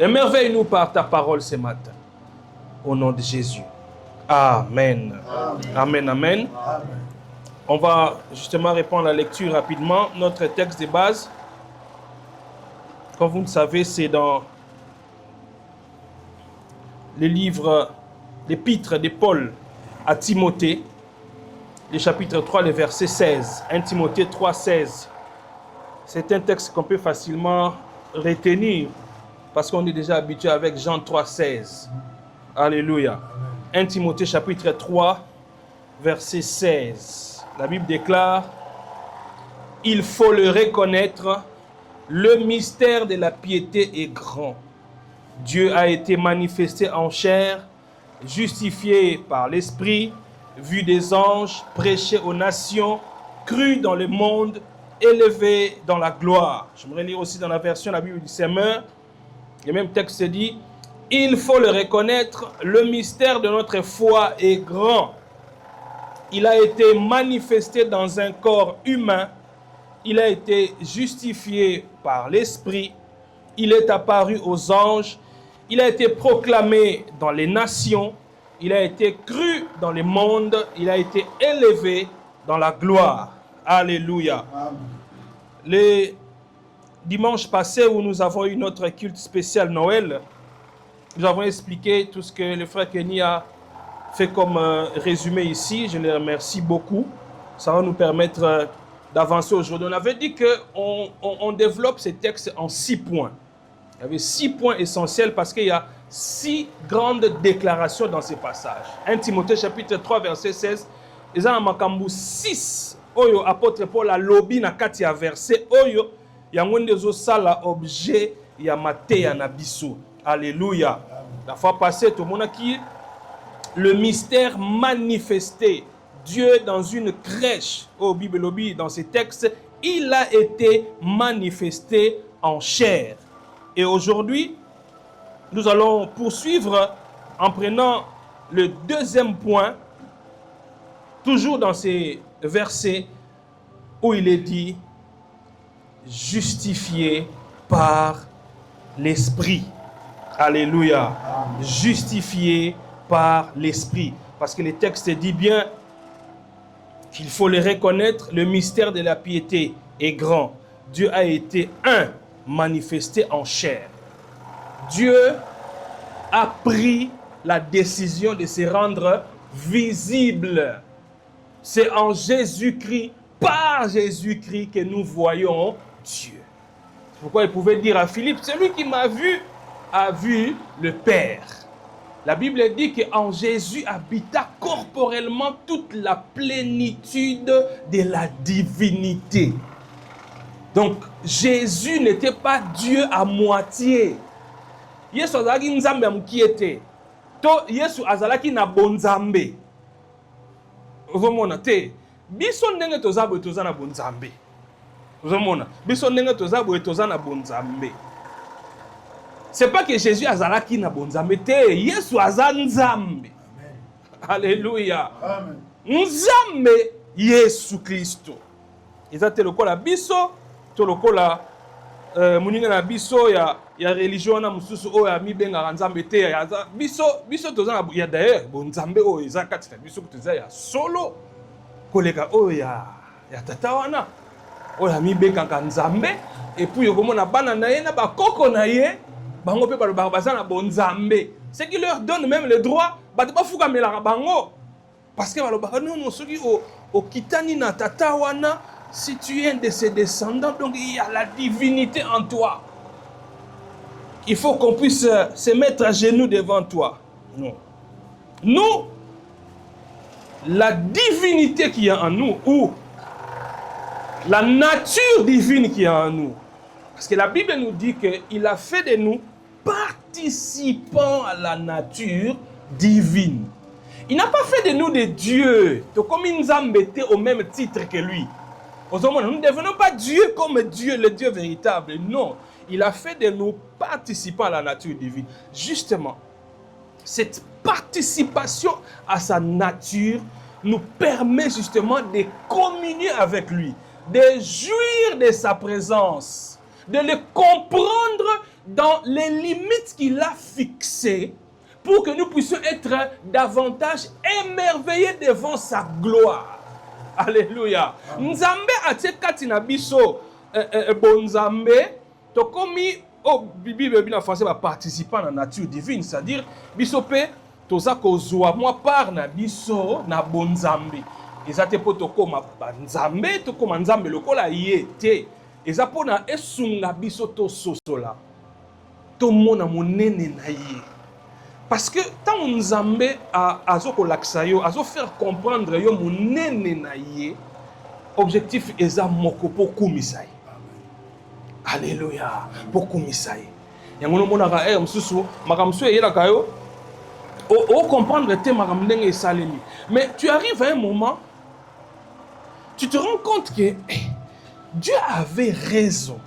Émerveille-nous par ta parole ce matin. Au nom de Jésus. Amen. Amen, amen. On va justement répondre à la lecture rapidement. Notre texte de base, comme vous le savez, c'est dans le livre, l'épître de Paul à Timothée, le chapitre 3, le verset 16. 1 Timothée 3, 16. C'est un texte qu'on peut facilement retenir parce qu'on est déjà habitué avec Jean 3, 16. Alléluia. 1 Timothée chapitre 3, verset 16. La Bible déclare: il faut le reconnaître, le mystère de la piété est grand. Dieu a été manifesté en chair, justifié par l'Esprit, vu des anges, prêché aux nations, cru dans le monde, élevé dans la gloire. J'aimerais lire aussi dans la version de la Bible du Semeur. Le même texte dit: il faut le reconnaître, le mystère de notre foi est grand. Il a été manifesté dans un corps humain. Il a été justifié par l'Esprit. Il est apparu aux anges. Il a été proclamé dans les nations. Il a été cru dans le monde. Il a été élevé dans la gloire. Alléluia. Le dimanche passé, où nous avons eu notre culte spécial Noël, nous avons expliqué tout ce que le frère Kenny a fait comme résumé ici. Je les remercie beaucoup. Ça va nous permettre d'avancer aujourd'hui. On avait dit qu'on développe ces textes en 6 points. Il y avait 6 points essentiels parce qu'il y a 6 grandes déclarations dans ces passages. 1 Timothée chapitre 3 verset 16. Et ça, makambu 6. Oyo apôtre Paul a lobby na kati ya verset oyo ya mwende zo sala objet ya mateya na biso. Alléluia. La fois passée, tout le monde a qui le mystère manifesté. Dieu dans une crèche, au Bible lobby, dans ces textes, il a été manifesté en chair. Et aujourd'hui, nous allons poursuivre en prenant le deuxième point, toujours dans ces versets où il est dit justifié par l'Esprit. Alléluia. Justifié par l'Esprit. Parce que le texte dit bien qu'il faut le reconnaître, le mystère de la piété est grand. Dieu a été manifesté en chair. Dieu a pris la décision de se rendre visible. C'est en Jésus-Christ, par Jésus-Christ que nous voyons Dieu. C'est pourquoi il pouvait dire à Philippe: celui qui m'a vu a vu le Père. La Bible dit qu'en Jésus habita corporellement toute la plénitude de la divinité. Donc Jésus n'était pas Dieu à moitié. Yesu azalaki nzambe ya mukiete. To Yesu azalaki na bonzambe. Ozomona te. Biso ndenge tozabo toza na bonzambe. Ozomona. Biso ndenge tozabo toza na bonzambe. C'est pas que Jésus azalaki na bonzambe te. Yesu azanzambe. Alléluia. Amen. Nzambe Yesu Kristo. Ezate lokola biso to lokola muninga na biso ya religion na mususu oyo ya mibenga nzambe te ya biso toza na ya d'ailleurs bonzambe oyo eza kati na biso toza ya solo koleka oyo ya tata wana oyo ya mibenga nzambe et puis yokomona bana na ye na bakoko na ye bango pe balobaka baza na bonzambe, ce qui leur donne même le droit bato bafukamelaka bango parce que balobaka non soki okitani na tata wana, si tu es un de ses descendants, donc il y a la divinité en toi. Il faut qu'on puisse se mettre à genoux devant toi. Non. Nous, la divinité qui est en nous, ou la nature divine qui est en nous, parce que la Bible nous dit qu'il a fait de nous participants à la nature divine. Il n'a pas fait de nous des dieux, comme une zambete au même titre que lui. Nous ne devenons pas Dieu comme Dieu, le Dieu véritable. Non, il a fait de nous participants à la nature divine. Justement, cette participation à sa nature nous permet justement de communier avec lui, de jouir de sa présence, de les comprendre dans les limites qu'il a fixées pour que nous puissions être davantage émerveillés devant sa gloire. Alléluia. Nzambe atekati na biso bonzambe tokomi au Bible en français va participant à la nature divine, c'est-à-dire biso pe toza kozwa moi par na biso na bonzambe. Ezate po tokoma banzambe tokoma nzambe lokola yete. Eza po na esunga biso to sosola. To mona monene na ye. Parce que tant Nzambe azo kolaksa yo, azo faire comprendre yo monene na ye, objectif eza moko po kumisa ye. Alléluia, po kumisa ye. Yango no mona ka msusu makamsu eyelaka yo o comprendre te makam ndenge esalemi. Mais tu arrives à un moment, tu te rends compte que Dieu avait raison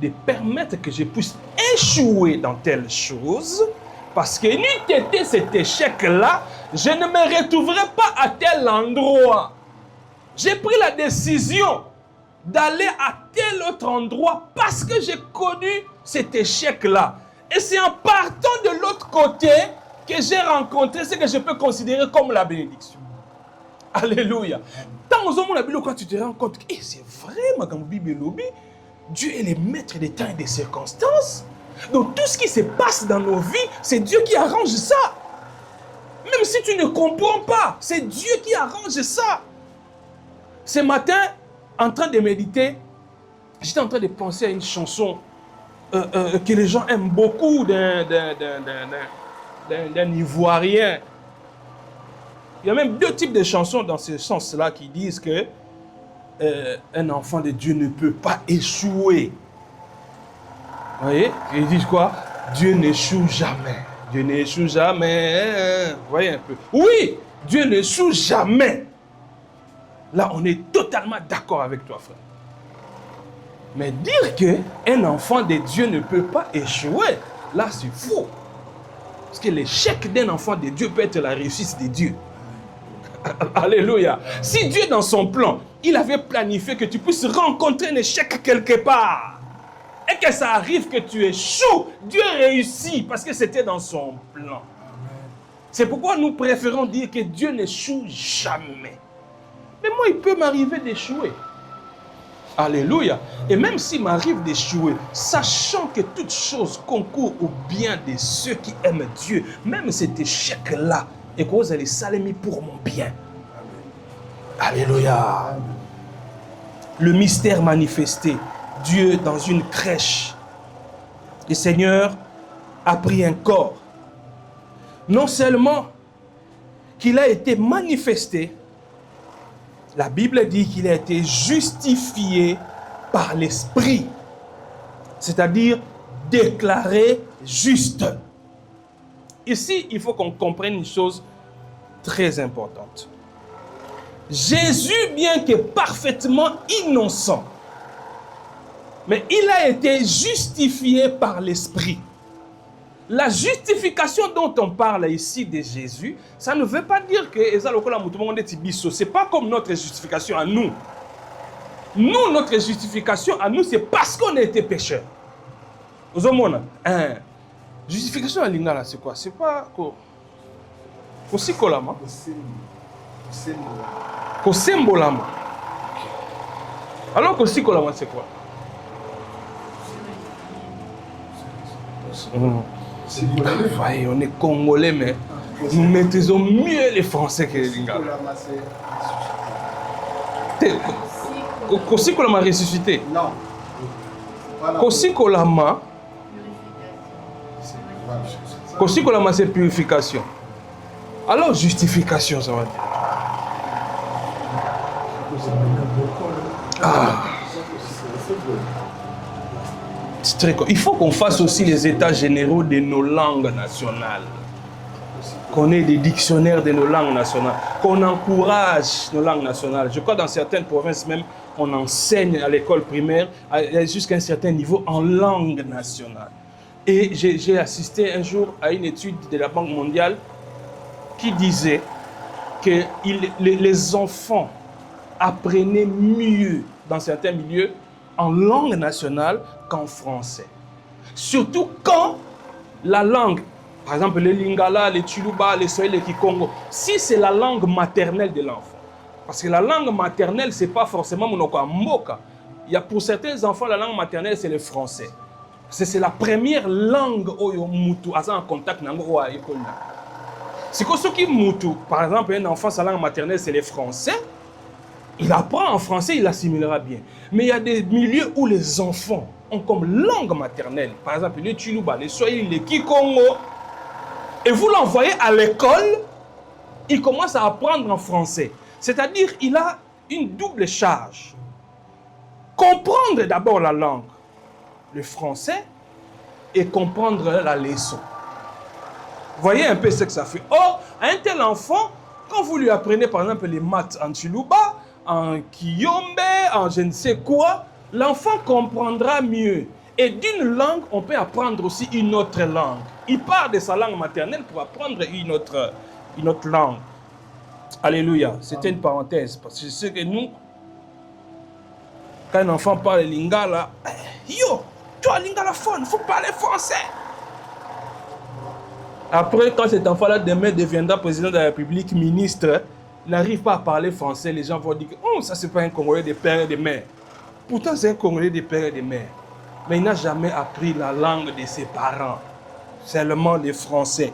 de permettre que je puisse échouer dans telle chose. Parce que n'eût été cet échec-là, je ne me retrouverai pas à tel endroit. J'ai pris la décision d'aller à tel autre endroit parce que j'ai connu cet échec-là. Et c'est en partant de l'autre côté que j'ai rencontré ce que je peux considérer comme la bénédiction. Alléluia. Quand tu te rends compte que c'est vrai, Dieu est le maître des temps et des circonstances. Donc tout ce qui se passe dans nos vies, c'est Dieu qui arrange ça. Même si tu ne comprends pas, c'est Dieu qui arrange ça. Ce matin, en train de méditer, j'étais en train de penser à une chanson que les gens aiment beaucoup d'un Ivoirien. Il y a même deux types de chansons dans ce sens-là qui disent que un enfant de Dieu ne peut pas échouer. Vous voyez, ils disent quoi? Dieu n'échoue jamais. Dieu n'échoue jamais. Vous voyez un peu. Oui, Dieu n'échoue jamais. Là, on est totalement d'accord avec toi, frère. Mais dire qu'un enfant de Dieu ne peut pas échouer, là, c'est faux. Parce que l'échec d'un enfant de Dieu peut être la réussite de Dieu. Alléluia. Si Dieu, dans son plan, il avait planifié que tu puisses rencontrer un échec quelque part, et que ça arrive que tu échoues, Dieu réussit parce que c'était dans son plan. C'est pourquoi nous préférons dire que Dieu n'échoue jamais. Mais moi, il peut m'arriver d'échouer. Alléluia. Et même s'il m'arrive d'échouer, sachant que toute chose concourt au bien de ceux qui aiment Dieu, même cet échec-là, et que vous allez salémi pour mon bien. Alléluia. Le mystère manifesté. Dieu dans une crèche. Le Seigneur a pris un corps. Non seulement qu'il a été manifesté, la Bible dit qu'il a été justifié par l'Esprit. C'est-à-dire déclaré juste. Ici, il faut qu'on comprenne une chose très importante. Jésus, bien que parfaitement innocent, mais il a été justifié par l'Esprit. La justification dont on parle ici de Jésus, ça ne veut pas dire que c'est pas comme notre justification à nous. Nous, notre justification à nous, c'est parce qu'on a été pécheurs. Vous avez justification à l'Ingala, c'est quoi? C'est pas Kosikolama. Kosembolama. Alors Kosikolama, c'est quoi? Voyez, on est congolais, mais nous maîtrisons mieux les Français que les Lingala. Kosikolama ressuscité. Non. Kosikolama. Kosikolama, c'est purification. Alors, justification, ça va dire. Ah. Il faut qu'on fasse aussi les états généraux de nos langues nationales. Qu'on ait des dictionnaires de nos langues nationales. Qu'on encourage nos langues nationales. Je crois que dans certaines provinces même, on enseigne à l'école primaire jusqu'à un certain niveau en langue nationale. Et j'ai assisté un jour à une étude de la Banque mondiale qui disait que les enfants apprenaient mieux dans certains milieux en langue nationale qu'en français. Surtout quand la langue, par exemple les Lingala, les Tsholuba, les Swahili, les Kikongo, si c'est la langue maternelle de l'enfant. Parce que la langue maternelle, ce n'est pas forcément monoko mboka. Il y a pour certains enfants, la langue maternelle, c'est le français. C'est la première langue où mutu a en contact avec l'école. C'est que ceux qui mutu, par exemple, un enfant, sa langue maternelle, c'est le français. Il apprend en français, il assimilera bien. Mais il y a des milieux où les enfants ont comme langue maternelle, par exemple les Tsholuba, les Swahili, les Kikongo, et vous l'envoyez à l'école, il commence à apprendre en français. C'est-à-dire qu'il a une double charge. Comprendre d'abord la langue, le français, et comprendre la leçon. Voyez un peu ce que ça fait. Or, un tel enfant, quand vous lui apprenez par exemple les maths en Tsholuba, en Kiyombe, en je ne sais quoi, l'enfant comprendra mieux. Et d'une langue, on peut apprendre aussi une autre langue. Il part de sa langue maternelle pour apprendre une autre langue. Alléluia. C'était une parenthèse. Parce que je sais que nous, quand un enfant parle lingala, yo, toi lingalaphone, il faut parler français. Après, quand cet enfant-là demain deviendra président de la République, ministre, il n'arrive pas à parler français, les gens vont dire que oh, ça, c'est pas un Congolais de père et de mère. Pourtant, c'est un Congolais de père et de mère. Mais il n'a jamais appris la langue de ses parents, seulement le français.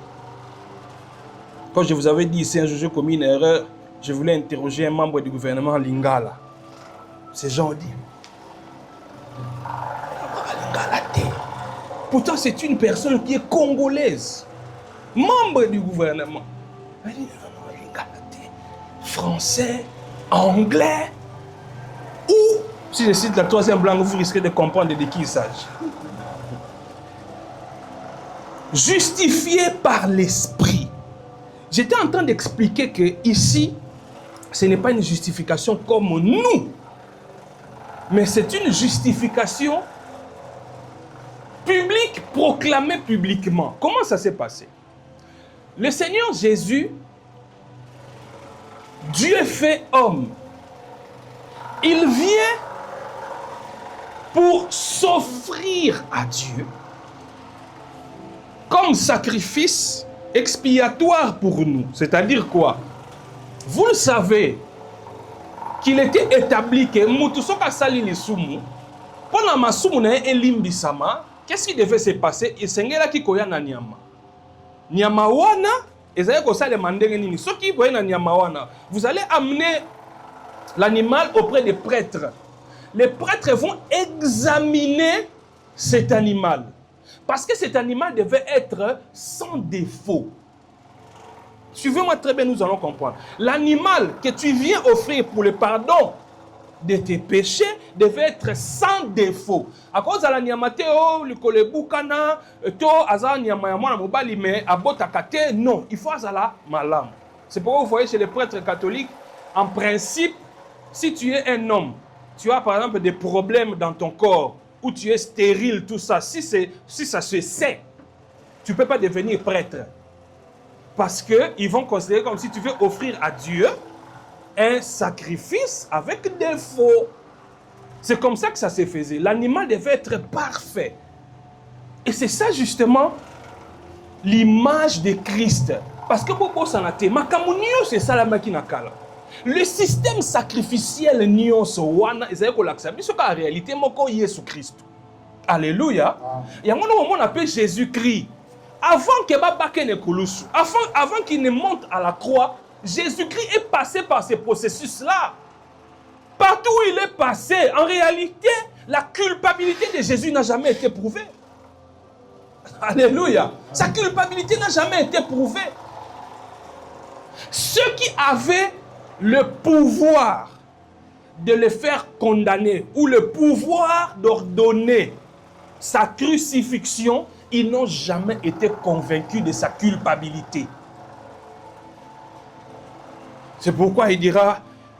Quand je vous avais dit ici, un jour, j'ai commis une erreur, je voulais interroger un membre du gouvernement Lingala. Ces gens ont dit pourtant, c'est une personne qui est congolaise, membre du gouvernement. Elle dit français, anglais, ou, si je cite la troisième langue, vous risquez de comprendre de qui il s'agit. Justifié par l'esprit. J'étais en train d'expliquer que ici, ce n'est pas une justification comme nous, mais c'est une justification publique, proclamée publiquement. Comment ça s'est passé? Le Seigneur Jésus, Dieu fait homme. Il vient pour s'offrir à Dieu comme sacrifice expiatoire pour nous. C'est-à-dire quoi? Vous le savez qu'il était établi que Mutusoka Sali Lisumu, pendant ma soumuna elimbisama, qu'est-ce qui devait se passer? Et Sengela qui koya na nyama. Nyama wana, vous allez amener l'animal auprès des prêtres. Les prêtres vont examiner cet animal. Parce que cet animal devait être sans défaut. Suivez-moi très bien, nous allons comprendre. L'animal que tu viens offrir pour le pardon de tes péchés devait être sans défaut. À cause de la niamateo, le kolebukana, to azala niamayamona mobali mais abotakate, non, il faut azala malam. C'est pourquoi vous voyez chez les prêtres catholiques, en principe, si tu es un homme, tu as par exemple des problèmes dans ton corps, ou tu es stérile, tout ça, si ça se sait, tu ne peux pas devenir prêtre. Parce qu'ils vont considérer comme si tu veux offrir à Dieu un sacrifice avec des faux. C'est comme ça que ça se faisait. L'animal devait être parfait. Et c'est ça justement l'image de Christ. Parce que Bobo Sanate, Makamunio, c'est ça la machine à kala. Le système sacrificiel nyonso wana ezali kolakisa biso ka réalité moko Yesu Christ. Alléluia. Et à mon moment on appelle Jésus-Christ. Avant que Babake ne kulusu, avant qu'il ne monte à la croix, Jésus-Christ est passé par ces processus-là. Partout où il est passé, en réalité, la culpabilité de Jésus n'a jamais été prouvée. Alléluia. Sa culpabilité n'a jamais été prouvée. Ceux qui avaient le pouvoir de le faire condamner ou le pouvoir d'ordonner sa crucifixion, ils n'ont jamais été convaincus de sa culpabilité. C'est pourquoi il dira,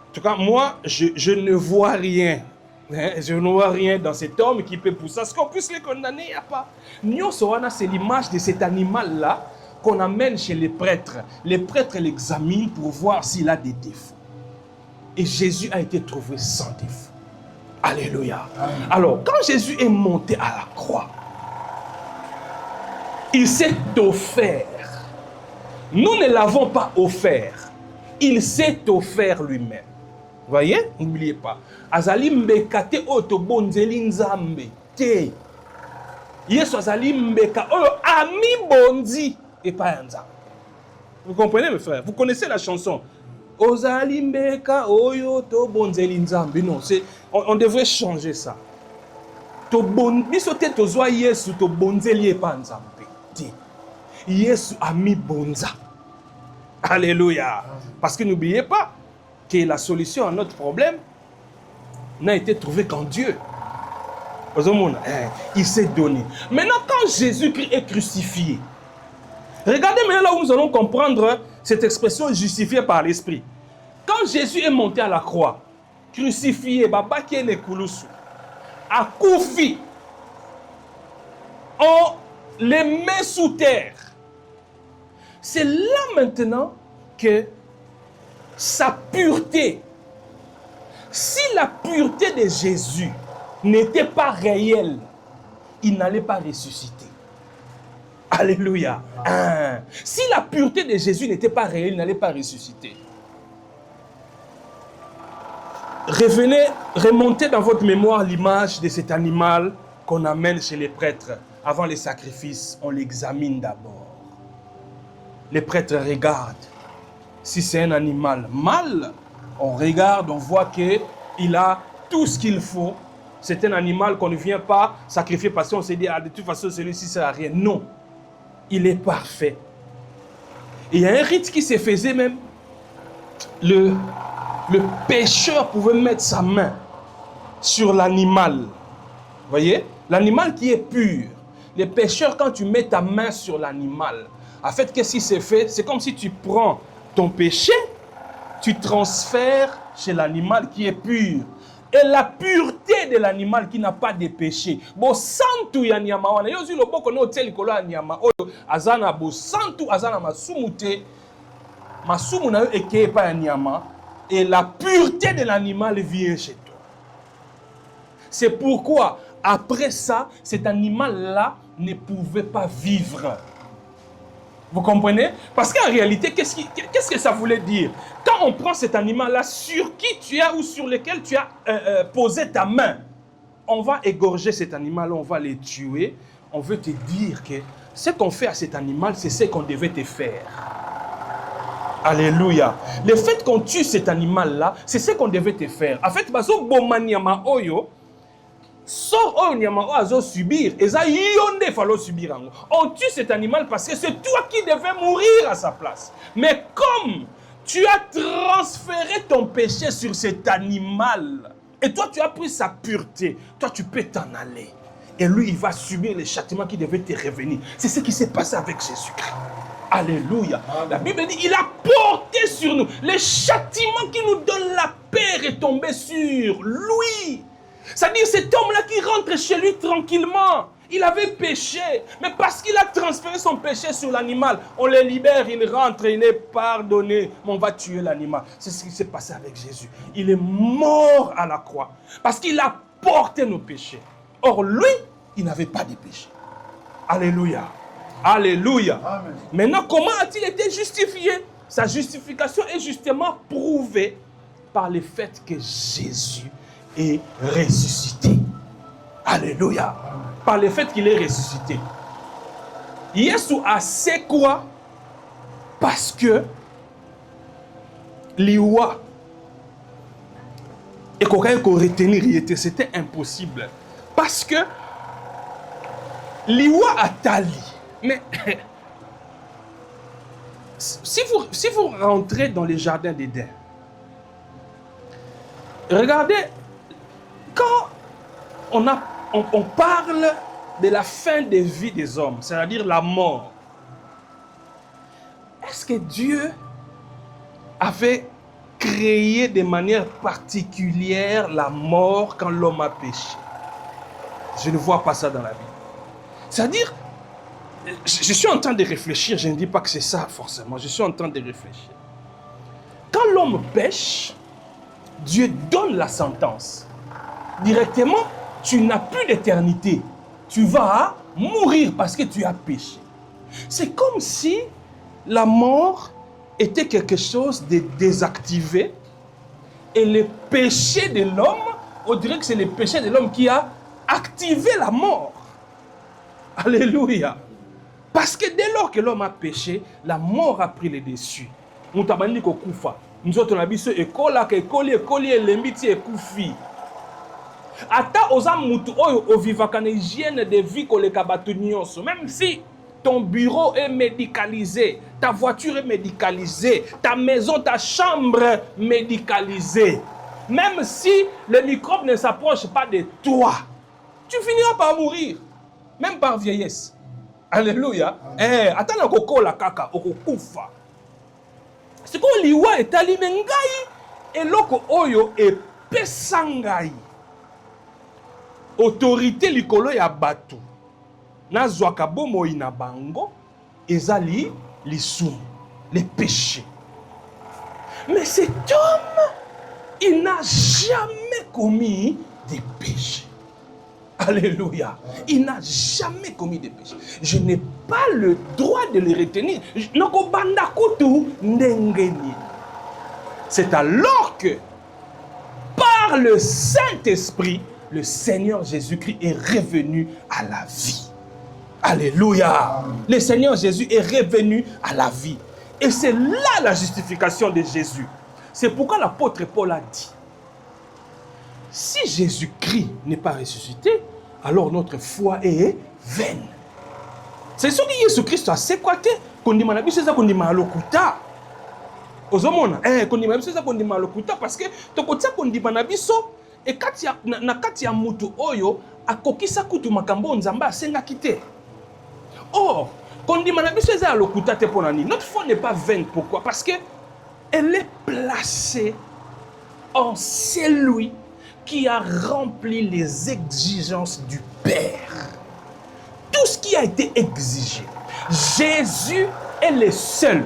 en tout cas, moi, je ne vois rien. Je ne vois rien dans cet homme qui peut pousser. Est-ce qu'on puisse le condamner? Il n'y a pas. Nyosoana, c'est l'image de cet animal-là qu'on amène chez les prêtres. Les prêtres l'examinent pour voir s'il a des défauts. Et Jésus a été trouvé sans défaut. Alléluia. Alors, quand Jésus est monté à la croix, il s'est offert. Nous ne l'avons pas offert. Il s'est offert lui-même. Vous voyez? N'oubliez pas. Azali mbekate oto bonzeli nzambe. Te. Yesu azali mbeka oyo ami bondi et pas nzambe. Vous comprenez mes frères? Vous connaissez la chanson? Ozali mbeka oyo to bonzeli nzambe. Non, on devrait changer ça. To bondi sote to zwa Yesu to bonzeli et pas nzambe. Te. Yesu ami bonza. Alléluia. Parce que n'oubliez pas que la solution à notre problème n'a été trouvée qu'en Dieu. Il s'est donné. Maintenant, quand Jésus-Christ est crucifié, regardez maintenant là où nous allons comprendre cette expression justifiée par l'Esprit. Quand Jésus est monté à la croix, crucifié, Baba qui est nekulusu, à Koufi, on les met sous terre. C'est là maintenant que sa pureté, si la pureté de Jésus n'était pas réelle, il n'allait pas ressusciter. Alléluia. Si la pureté de Jésus n'était pas réelle, il n'allait pas ressusciter. Remontez dans votre mémoire l'image de cet animal qu'on amène chez les prêtres. Avant les sacrifices, on l'examine d'abord. Les prêtres regardent. Si c'est un animal mâle, on regarde, on voit qu'il a tout ce qu'il faut. C'est un animal qu'on ne vient pas sacrifier parce qu'on s'est dit, de toute façon, celui-ci ne sert à rien. Non, il est parfait. Et il y a un rite qui se faisait même. Le pécheur pouvait mettre sa main sur l'animal. Vous voyez? L'animal qui est pur. Les pécheurs, quand tu mets ta main sur l'animal, en fait, qu'est-ce qui s'est fait? C'est comme si tu prends ton péché, tu transfères chez l'animal qui est pur. Et la pureté de l'animal qui n'a pas de péché. Bo santu ya nyama wana. Yo zi loboko no teli kolo ya nyama oyo azana bo santu azana masumute. Masumu na yo ekeye pa ya nyama. Et la pureté de l'animal vient chez toi. C'est pourquoi, après ça, cet animal-là ne pouvait pas vivre. Vous comprenez? Parce qu'en réalité, qu'est-ce que ça voulait dire? Quand on prend cet animal-là, sur qui tu as ou sur lequel tu as posé ta main, on va égorger cet animal, on va le tuer. On veut te dire que ce qu'on fait à cet animal, c'est ce qu'on devait te faire. Alléluia. Le fait qu'on tue cet animal-là, c'est ce qu'on devait te faire. En fait, bazo bomaniama oyo, sort oyo nyama oyo azo subir, eza yonde falo subir ango. On tue cet animal parce que c'est toi qui devais mourir à sa place. Mais comme tu as transféré ton péché sur cet animal, et toi tu as pris sa pureté, toi tu peux t'en aller. Et lui, il va subir les châtiments qui devaient te revenir. C'est ce qui s'est passé avec Jésus-Christ. Alléluia. Amen. La Bible dit, il a porté sur nous. Le châtiment qui nous donne la paix est tombé sur lui. C'est-à-dire cet homme-là qui rentre chez lui tranquillement. Il avait péché. Mais parce qu'il a transféré son péché sur l'animal, on le libère, il rentre, il est pardonné. Mais on va tuer l'animal. C'est ce qui s'est passé avec Jésus. Il est mort à la croix. Parce qu'il a porté nos péchés. Or, lui, il n'avait pas de péché. Alléluia. Alléluia. Amen. Maintenant, comment a-t-il été justifié? Sa justification est justement prouvée par le fait que Jésus est ressuscité. Alléluia. Amen. Par le fait qu'il est ressuscité. Yesu a c'est quoi? Parce que l'iwa et qu'on retenir, c'était impossible. Parce que l'iwa a tali. Mais si vous rentrez dans les jardins d'Éden, regardez, quand on parle de la fin des vies des hommes, c'est-à-dire la mort, est-ce que Dieu avait créé de manière particulière la mort quand l'homme a péché? Je ne vois pas ça dans la Bible. C'est-à-dire, je suis en train de réfléchir, je ne dis pas que c'est ça forcément, je suis en train de réfléchir. Quand l'homme pêche, Dieu donne la sentence. directement, tu n'as plus d'éternité. Tu vas mourir parce que tu as péché. C'est comme si la mort était quelque chose de désactivé et le péché de l'homme, on dirait que c'est le péché de l'homme qui a activé la mort. Alléluia. Parce que dès lors que l'homme a péché, la mort a pris le dessus. Nous avons dit qu'on koufa. Nous autres, on a dit que l'école est koufi. Ata oza mutu oyo ovivaka na hygiène de vie koleka bato nyonso. Même si ton bureau est médicalisé, ta voiture est médicalisée, ta maison, ta chambre médicalisée. Même si les microbes ne s'approchent pas de toi, tu finiras par mourir. Même par vieillesse. Alléluia. Attends na koko la kaka, okokufa. C'est quoi liwa etali mengai eloko oyo epesangai. Autorité likolo ya bato. Na zwaka bomoi na bango ezali lisumu, les péchés. Mais cet homme, il n'a jamais commis des péchés. Alléluia. Il n'a jamais commis de péché. Je n'ai pas le droit de le retenir. C'est alors que, par le Saint-Esprit, le Seigneur Jésus-Christ est revenu à la vie. Alléluia. Le Seigneur Jésus est revenu à la vie. Et c'est là la justification de Jésus. C'est pourquoi l'apôtre Paul a dit, si Jésus-Christ n'est pas ressuscité, alors notre foi est vaine. C'est ce que Jésus-Christ a séquaté. Qu'on dit manabi c'est ça qu'on dit malokuta. Ozomona qu'on dit c'est ça qu'on dit malokuta parce que tokotia qu'on dit manabi so et katia na katia mutu oyo akokisa kutu makambo nzamba senga kité. Or qu'on dit manabi c'est ça lokuta te ponani. Notre foi n'est pas vaine. Pourquoi? Parce que elle est placée en celui qui a rempli les exigences du Père. Tout ce qui a été exigé. Jésus est le seul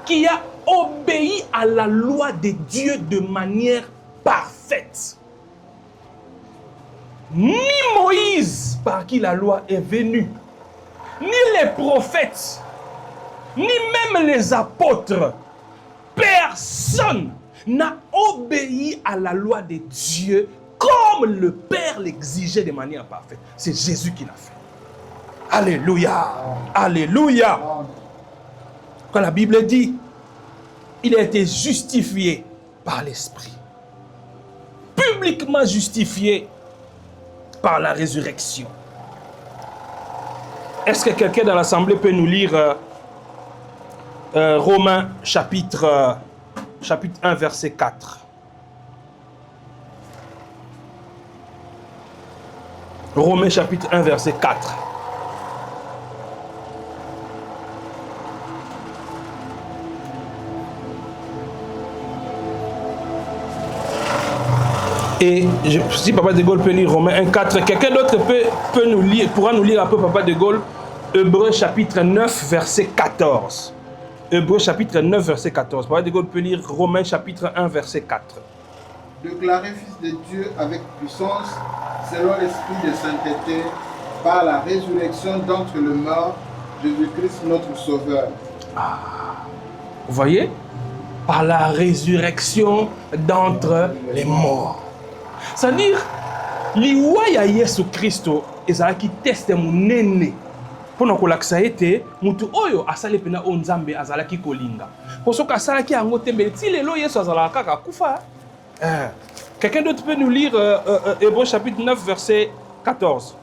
qui a obéi à la loi de Dieu de manière parfaite. Ni Moïse, par qui la loi est venue, ni les prophètes, ni même les apôtres, personne n'a obéi à la loi de Dieu comme le Père l'exigeait de manière parfaite. C'est Jésus qui l'a fait. Alléluia. Alléluia. Quand la Bible dit, il a été justifié par l'Esprit. Publiquement justifié par la résurrection. Est-ce que quelqu'un dans l'Assemblée peut nous lire Romains chapitre 1, verset 4. Romains chapitre 1, verset 4. Et si Papa de Gaulle peut lire Romains 1, 4, quelqu'un d'autre pourra nous lire un peu Papa de Gaulle, Hébreux chapitre 9, verset 14. Hébreux chapitre 9, verset 14. Papa de Gaulle peut lire Romains chapitre 1, verset 4. Déclaré Fils de Dieu avec puissance, selon l'Esprit de sainteté, par la résurrection d'entre les morts, Jésus-Christ notre Sauveur. Ah, vous voyez? Par la résurrection d'entre les morts. C'est-à-dire, l'Iwaya Yesu Christo, ezalaki teste munene. Pour nous kolakisa ete mutu oyo asali pena o nzambe azalaki kolinga. Pour ce qu'asalaki yango tembe ti lelo Yesu azalaka kaka kufa. Quelqu'un d'autre peut nous lire Hébreux chapitre 9 verset 14.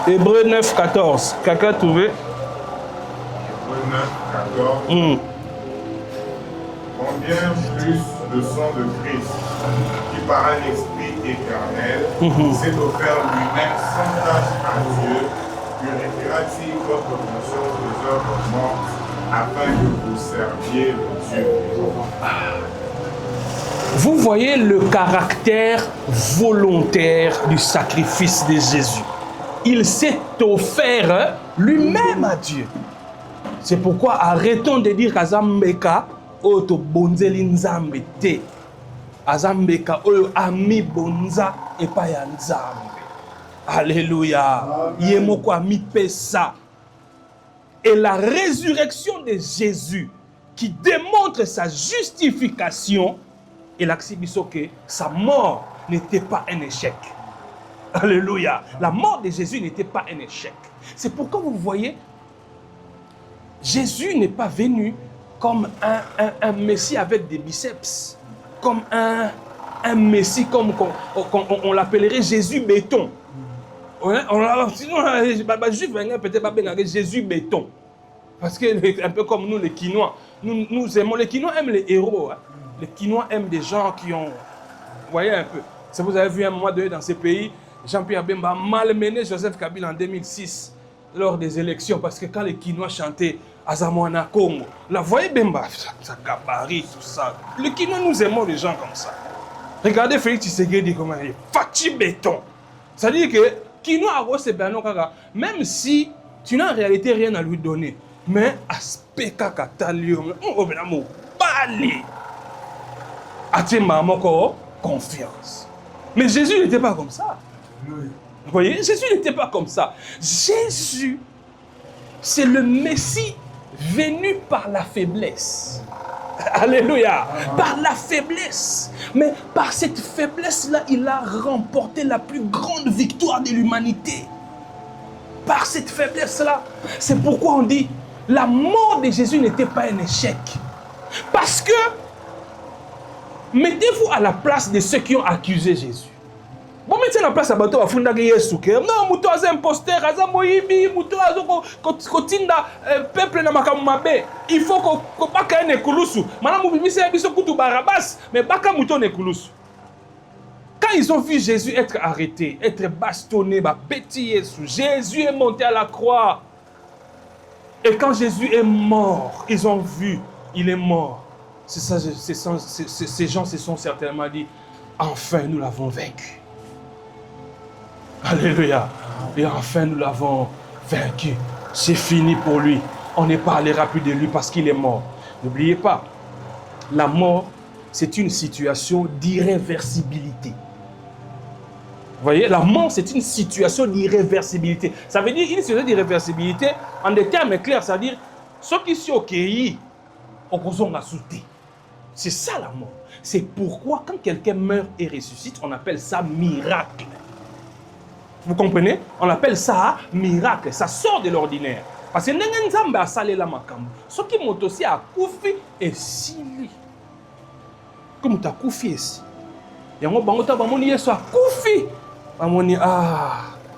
Hébreux 9 14. Quelqu'un a trouvé? Hébreux 9 14. Combien plus le sang de Christ, qui par un esprit éternel s'est offert lui-même sans tâche à Dieu, purifiera-t-il votre conscience des œuvres mortes, afin que vous serviez le Dieu vivant. Vous voyez le caractère volontaire du sacrifice de Jésus. Il s'est offert lui-même à Dieu. C'est pourquoi arrêtons de dire qu'Azambeka oto bonzeli nzambe te. Azambeka oyo ami bonza epa ya nzambe. Alléluia. Yemoko ami pesa. Et la résurrection de Jésus qui démontre sa justification et l'accibiso que sa mort n'était pas un échec. Alléluia. La mort de Jésus n'était pas un échec. C'est pourquoi vous voyez, Jésus n'est pas venu comme un messie avec des biceps, comme un messie comme on l'appellerait Jésus béton. Sinon, les juifs peut-être pas bien Jésus béton. Parce que un peu comme nous les Quinois, nous aimons, les Quinois aiment les héros. Hein. Les Quinois aiment des gens qui ont, vous voyez un peu. Si vous avez vu un moment donné dans ces pays, Jean-Pierre Bemba a malmené Joseph Kabila en 2006 lors des élections parce que quand les Quinois chantaient Azamwana Congo, là, vous voyez Bemba, ça gabarit, tout ça. Les Quinois, nous aimons les gens comme ça. Regardez Félix Tshisekedi comment il est fachi béton. Ça veut dire que Quinois a c'est Bernard Kaka, même si tu n'as en réalité rien à lui donner, mais aspect Kaka talium, on va me parler. A-t-il maman confiance? Mais Jésus n'était pas comme ça. Vous voyez, Jésus n'était pas comme ça. Jésus, c'est le Messie venu par la faiblesse. Alléluia. Par la faiblesse. Mais par cette faiblesse-là, il a remporté la plus grande victoire de l'humanité. Par cette faiblesse-là. C'est pourquoi on dit, la mort de Jésus n'était pas un échec. Parce que, mettez-vous à la place de ceux qui ont accusé Jésus. Bon, mettez la place à bateau à funda que Yesu que non, muto aza imposteur, aza moyibi, muto aza kotinda peuple na makamumbe. Il faut ko baka ne kulusu. Mana mubimisi ya biso kutu barabas, mais baka muto ne kulusu. Quand ils ont vu Jésus être arrêté, être bastonné, bêti Yesu, Jésus est monté à la croix. Et quand Jésus est mort, ils ont vu, il est mort. C'est ça, ces gens se sont certainement dit, enfin nous l'avons vaincu. Alléluia. Et enfin, nous l'avons vaincu. C'est fini pour lui. On ne parlera plus de lui parce qu'il est mort. N'oubliez pas, la mort, c'est une situation d'irréversibilité. Vous voyez, la mort, c'est une situation d'irréversibilité. Ça veut dire une situation d'irréversibilité, en des termes clairs, ça veut dire ceux qui sont accueillis, on a sauté. C'est ça la mort. C'est pourquoi quand quelqu'un meurt et ressuscite, on appelle ça miracle. Vous comprenez? On appelle ça miracle. Ça sort de l'ordinaire. Parce que Nzambe a salé la makambo. Ce qui m'ont aussi à koufi et sili. Comme tu as koufi ici. Il y a un bangota bamoni yeso a koufi. Bamoni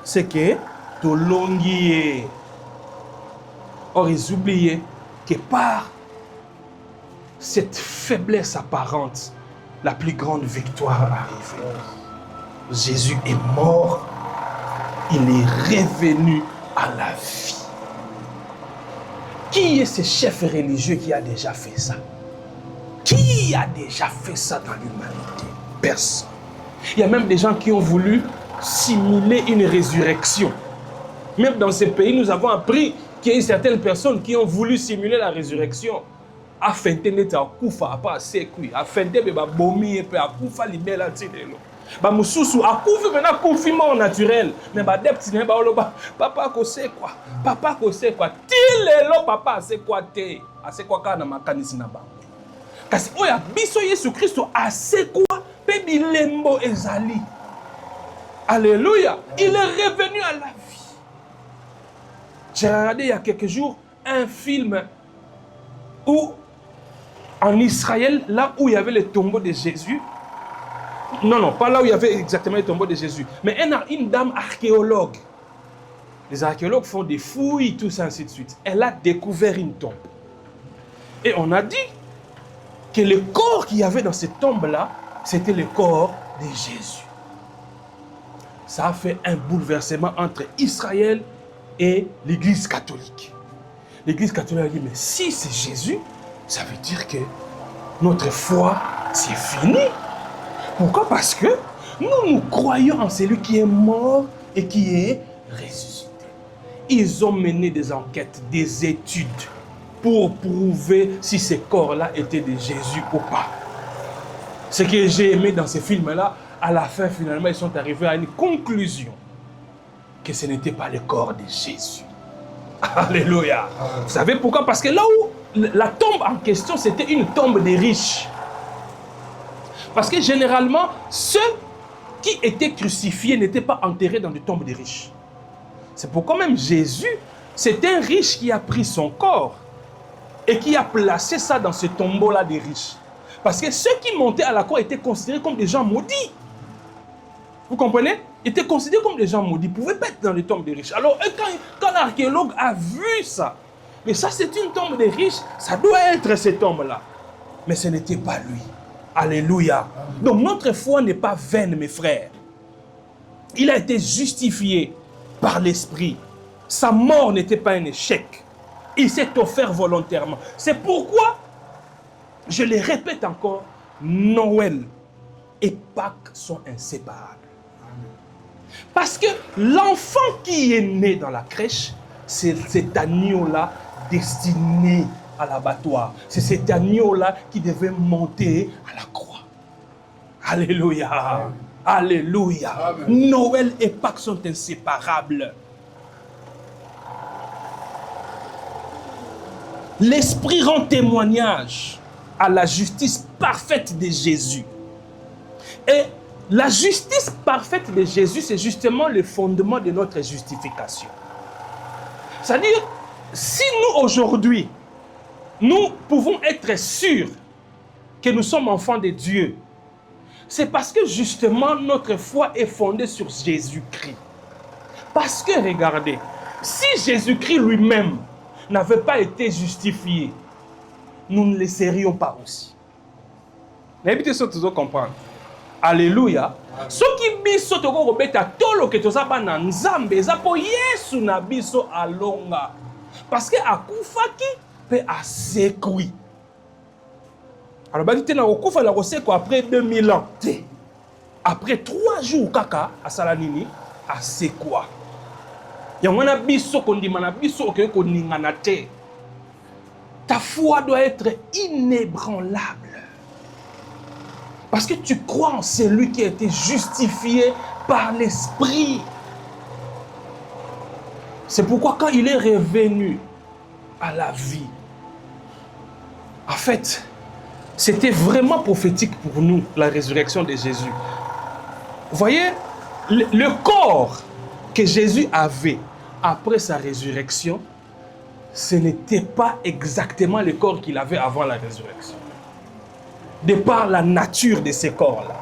c'est que to longier. Or ils oubliaient que par cette faiblesse apparente, la plus grande victoire arrive. Jésus est mort. Il est revenu à la vie. Qui est ce chef religieux qui a déjà fait ça? Qui a déjà fait ça dans l'humanité? Personne. Il y a même des gens qui ont voulu simuler une résurrection. Même dans ces pays, nous avons appris qu'il y a certaines personnes qui ont voulu simuler la résurrection. Afin de kufa pas sekui, afin de bomi et akufa libela tidelo. Ba mususu akufi mena confinement naturel, mais ba depti ne ba oloba papa ko se quoi? Papa ko se quoi? Tilelo papa se quoi te? Ase quoi kana makanisi na ba. Kasi oya biso Yesu Christo ase quoi? Pe bilembo ezali. Alléluia, il est revenu à la vie. J'ai regardé il y a quelques jours un film où en Israël, là où il y avait le tombeau de Jésus, non, pas là où il y avait exactement le tombeau de Jésus, mais une dame archéologue. Les archéologues font des fouilles, tout ça, ainsi de suite. Elle a découvert une tombe. Et on a dit que le corps qu'il y avait dans cette tombe-là, c'était le corps de Jésus. Ça a fait un bouleversement entre Israël et l'Église catholique. L'Église catholique a dit, mais si c'est Jésus, ça veut dire que notre foi, c'est fini. Pourquoi? Parce que nous croyons en celui qui est mort et qui est ressuscité. ils ont mené des enquêtes, des études pour prouver si ces corps-là étaient de Jésus ou pas. Ce que j'ai aimé dans ces films-là, à la fin, finalement, ils sont arrivés à une conclusion que ce n'était pas le corps de Jésus. Alléluia. Vous savez pourquoi? Parce que là où la tombe en question, c'était une tombe des riches. Parce que généralement, ceux qui étaient crucifiés n'étaient pas enterrés dans des tombes des riches. C'est pourquoi même Jésus, c'est un riche qui a pris son corps et qui a placé ça dans ce tombeau-là des riches. Parce que ceux qui montaient à la croix étaient considérés comme des gens maudits. Vous comprenez? Ils étaient considérés comme des gens maudits. Ils ne pouvaient pas être dans les tombes des riches. Alors, quand l'archéologue a vu ça, mais ça c'est une tombe des riches, ça doit être cette tombe-là. Mais ce n'était pas lui. Alléluia. Donc notre foi n'est pas vaine, mes frères. Il a été justifié par l'Esprit. Sa mort n'était pas un échec. Il s'est offert volontairement. C'est pourquoi, je le répète encore, Noël et Pâques sont inséparables. Parce que l'enfant qui est né dans la crèche, c'est cet agneau-là destiné à l'abattoir. C'est cet agneau-là qui devait monter à la croix. Alléluia. Amen. Alléluia. Amen. Noël et Pâques sont inséparables. L'Esprit rend témoignage à la justice parfaite de Jésus. Et la justice parfaite de Jésus, c'est justement le fondement de notre justification. C'est-à-dire, si nous aujourd'hui, nous pouvons être sûrs que nous sommes enfants de Dieu, c'est parce que justement notre foi est fondée sur Jésus-Christ. Parce que regardez, si Jésus-Christ lui-même n'avait pas été justifié, nous ne le serions pas aussi. N'habitez ça toujours comprendre. Alléluia. Ce qui biso toko kobeta tolo ke toza bana nzambe eza po Yesu na biso alonga. Parce que akufaki pe asekwi. Alors ba dit na okufa la koseko après 2000 ans. Après 3 jours kaka asala nini asekwa. Yango na biso kondima na biso oke koningana te. Ta foi doit être inébranlable. Parce que tu crois en celui qui a été justifié par l'Esprit. C'est pourquoi quand il est revenu à la vie, en fait, c'était vraiment prophétique pour nous, la résurrection de Jésus. Vous voyez, le corps que Jésus avait après sa résurrection, ce n'était pas exactement le corps qu'il avait avant la résurrection. De par la nature de ces corps-là.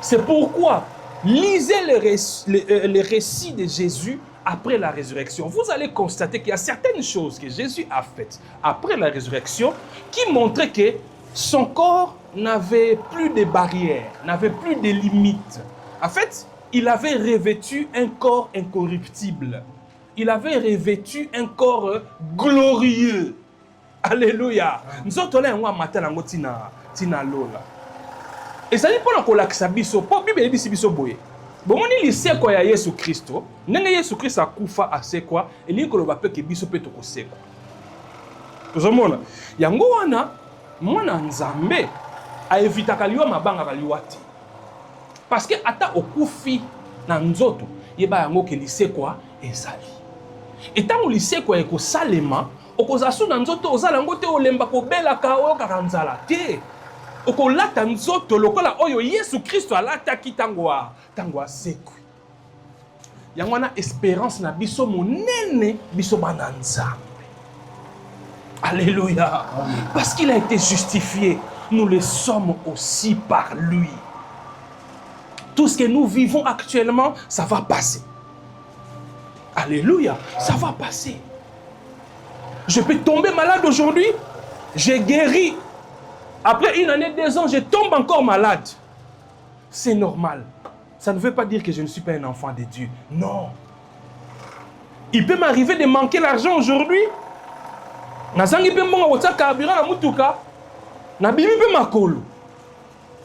C'est pourquoi, lisez le récit de Jésus après la résurrection. Vous allez constater qu'il y a certaines choses que Jésus a faites après la résurrection qui montraient que son corps n'avait plus de barrières, n'avait plus de limites. En fait, il avait revêtu un corps incorruptible. Il avait revêtu un corps glorieux. Alléluia. Nous sommes allés à matin tina lola. Et ça dit pour la kolakisa biso, po Bible dit biso boye. Bomoni liseko ya Yesu Kristo, ndenge Yesu Kristo akufa asekwa, eli koloba pe ke biso pe tokosekwa. Tozomona, yango wana mwana nzambe a evitaka liwa mabanga kaliwa te. Parce que ata okufi na nzoto, yeba yango ke lisekwa ezali. Et tant lisekwa eko salema, okozasu na nzoto ozala ngo te olemba kobela ka oyo kakanzala te. Okolata nzoto lokola oyo Yesu Kristo alata kitangwa tangwa sekwi. Yango na espérance na biso monene biso bana nzambe. Alléluia. Parce qu'il a été justifié, nous le sommes aussi par lui. Tout ce que nous vivons actuellement, ça va passer. Alléluia, ça va passer. Je peux tomber malade aujourd'hui, j'ai guéri. Après 1 année, 2 ans, je tombe encore malade. C'est normal. Ça ne veut pas dire que je ne suis pas un enfant de Dieu. Non. Il peut m'arriver de manquer l'argent aujourd'hui. Nazangi pe mbongo kotsa carburant na mutuka. Na bimi pe makolo.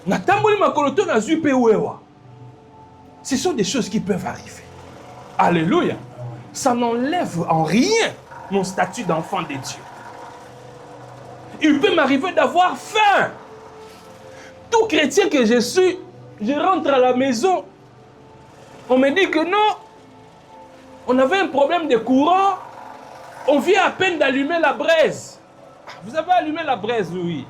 Na tamboli makolo to na zui pe wewa. Ce sont des choses qui peuvent arriver. Alléluia. ça n'enlève en rien mon statut d'enfant de Dieu. Il peut m'arriver d'avoir faim. Tout chrétien que je suis, je rentre à la maison, on me dit que non, on avait un problème de courant, on vient à peine d'allumer la braise. Vous avez allumé la braise, oui.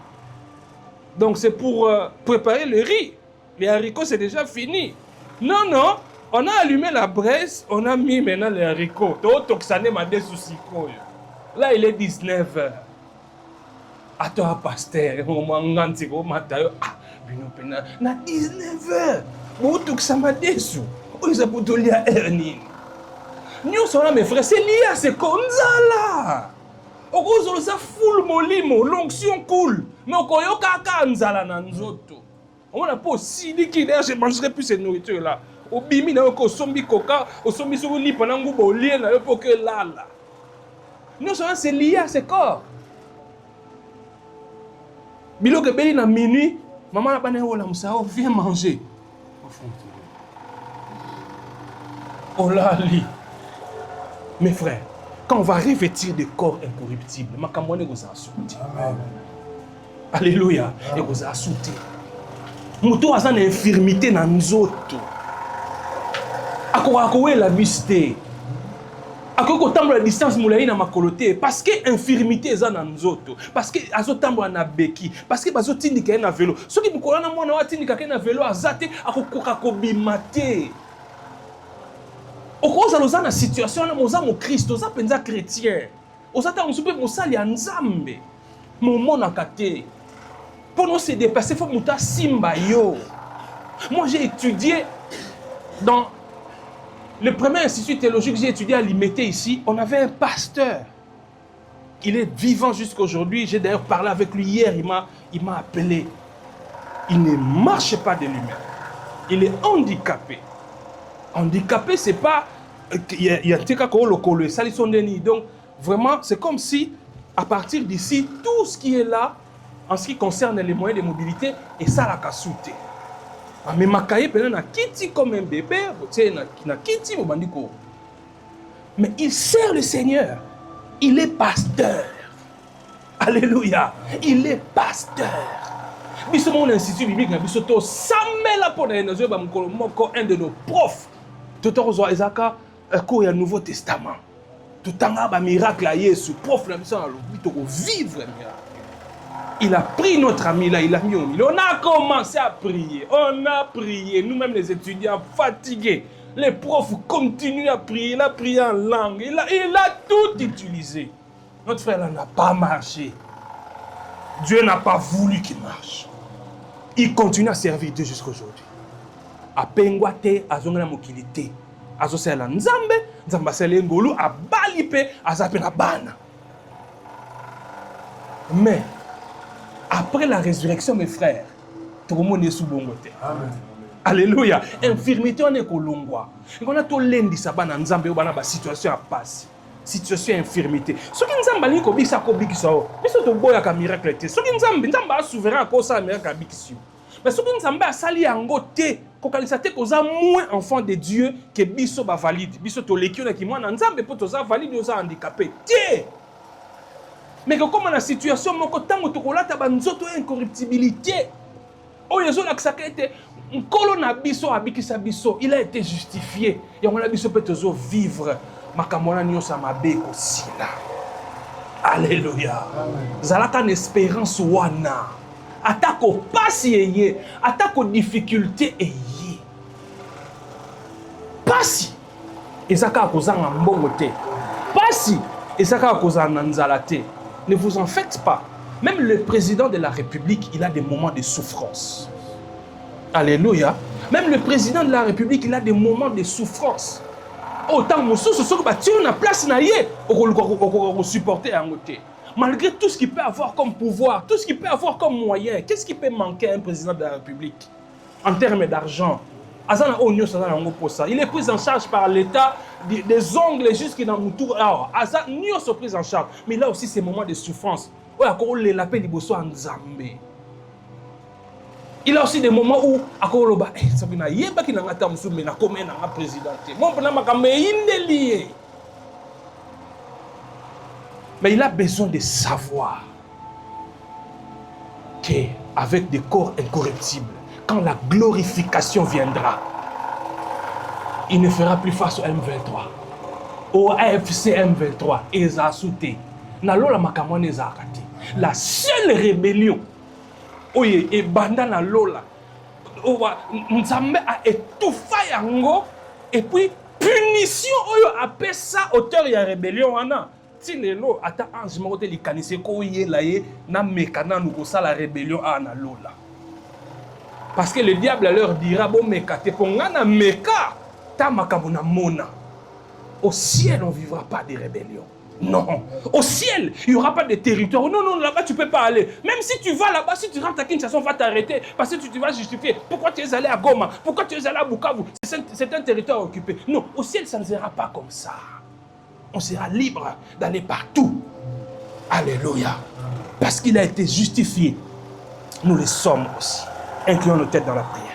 Donc c'est pour préparer le riz. Les haricots, c'est déjà fini. Non, non, on a allumé la braise, on a mis maintenant les haricots. Là, il est 19h. À toi, pasteur, na 19h. Nous sommes là, mes frères, c'est lié à ce qu'on a là. On a full molimo, l'onction cool. Mais on a kaka nzala na nzoto. On n'a pas aussi dit qu'il je ne mangerai plus cette nourriture là. Au bimi na ko sombi coca, au sombi sur li pendant que vous liez na pour que là. Nous sommes c'est lié à ce corps. Bilo que beli na minuit, maman n'a pas né la moussa, viens manger. Oh là li. Mes frères, quand on va revêtir des corps incorruptibles, ma kamone vous a sauté. Alléluia, et vous a sauté. Muto a une infirmité dans nous autres. Ako la mystère. Ako tambo la distance moulaï na makoloté parce que infirmité est dans nous autres. Parce que azo tambo na beki, parce que bazo tindika na vélo. Ce qui bukola na mwana wa tindika na vélo azate akokoka kobimate. Okoza loza na situation na moza mo Christ, oza penza chrétien. Oza ta musupe mosali ya nzambe. Momona kate. Pour nous se dépasser, il faut que simba yo. Moi, j'ai étudié dans le premier institut théologique que j'ai étudié à l'IMT ici. On avait un pasteur. Il est vivant jusqu'à aujourd'hui. J'ai d'ailleurs parlé avec lui hier. Il m'a appelé. Il ne marche pas de lui-même. Il est handicapé. Handicapé, c'est pas... Il y a un cas qui le ça, ils sont dénis. Donc, vraiment, c'est comme si, à partir d'ici, tout ce qui est là, en ce qui concerne les moyens de mobilité, et ça la kasute. Mais Makaye na kiti comme un bébé, na kiti bandiko. Mais il sert le Seigneur. Il est pasteur. Alléluia. Il est pasteur. Biso mon institut biblique na biso to samela pour un de nos profs. Tout en Isaac cours il Nouveau Testament. Tout en ba miracle à Jésus, prof na biso na lobito ko vivre miracle. Il a pris notre ami là, il a mis au milieu. On a commencé à prier. On a prié. Nous-mêmes les étudiants fatigués. Les profs continuent à prier. Il a prié en langue. Il a tout utilisé. Notre frère là n'a pas marché. Dieu n'a pas voulu qu'il marche. Il continue à servir Dieu jusqu'à aujourd'hui. A penguate, a zongana mokilité. A zosela nzambe, nzamba sele ngolu, a balipe, a zape na bana. Mais après la résurrection, mes frères, tout le monde est sous bon côté. Alléluia. Infirmité, on est kolongwa. Et on a tout lundi, ça va dans Nzambe, on a une situation à passer. Situation infirmité. Ce qui nous a dit que ça kobi kisao. Mais ce que boya ka miracle te. Ce qui nous a souverain à cause ça miracle abikisio. Mais ce qui nous a sali yango te, ko kalisa te koza moins enfant de Dieu que biso ba valide. Biso to lekio na ki mwana Nzambe po to za valide yo za handicapé. Te. Mais que comme la situation, mon tango tokolata banzoto incorruptibilité. Oh yezo la ksakete, kolona biso abikisa biso, il a été justifié. Et on a biso peut toujours vivre. Makamona nyosa mabeko sila. Alléluia. Zalaka une espérance wana. Atako pasi eye, atako difficulté eye. Pasi. Ezaka kozanga mbongo te. Pasi. Ezaka kozanga nzala te. Ne vous en faites pas. Même le président de la République, il a des moments de souffrance. Alléluia. Même le président de la République, il a des moments de souffrance. Autant que ce soit une place pour supporter un côté. Malgré tout ce qu'il peut avoir comme pouvoir, tout ce qu'il peut avoir comme moyen, qu'est-ce qui peut manquer à un président de la République en termes d'argent? Il est pris en charge par l'État des ongles jusqu'à dans le tour. Il est pris en charge. Mais là aussi, c'est un moment de souffrance. Il a aussi des moments où Mais il a besoin de savoir qu'avec des corps incorruptibles, quand la glorification viendra, il ne fera plus face au M23. Au AFC M23, Eza Souté. Nalola makamwane Eza Akati. La seule rébellion, oye, et banda na lola, Nzambe a étouffé yango, et puis punition, oyo appelle ça auteur de la rébellion, wana. Si lelo, ata ange moko te likanise ko ye la ye, na mekana nous kosa la rébellion à na lola. Parce que le diable leur dira, bon mekate, pour ngana meka, ta makamona mona. Au ciel, on ne vivra pas de rébellion. Non. Au ciel, il n'y aura pas de territoire. Non, non, là-bas, tu ne peux pas aller. Même si tu vas là-bas, si tu rentres à Kinshasa, on va t'arrêter. Parce que tu vas justifier. Pourquoi tu es allé à Goma? Pourquoi tu es allé à Bukavu? C'est un territoire occupé. Non, au ciel, ça ne sera pas comme ça. On sera libre d'aller partout. Alléluia. Parce qu'il a été justifié. Nous le sommes aussi. Inclinons nos têtes dans la prière.